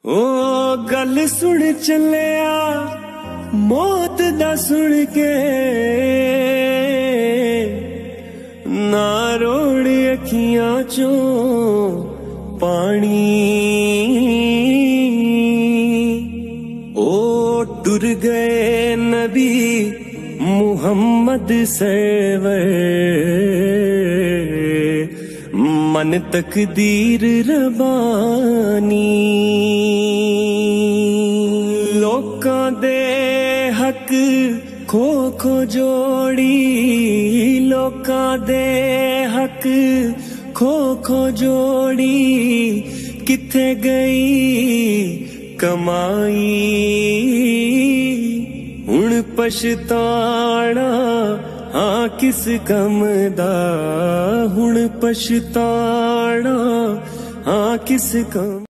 ओ गल सुन चलिया मौत दा सुन के ना रोड़ अखियां चो पानी। ओ टुर गए नबी मुहम्मद सरवर, मन तकदीर रबानी। लोकां दे हक खो खो जोड़ी, लोकां दे हक खो खो जोड़ी, किथे गई कमाई। हुण पछताना हाँ किस कम दा, हुण पछताना हाँ किस कम।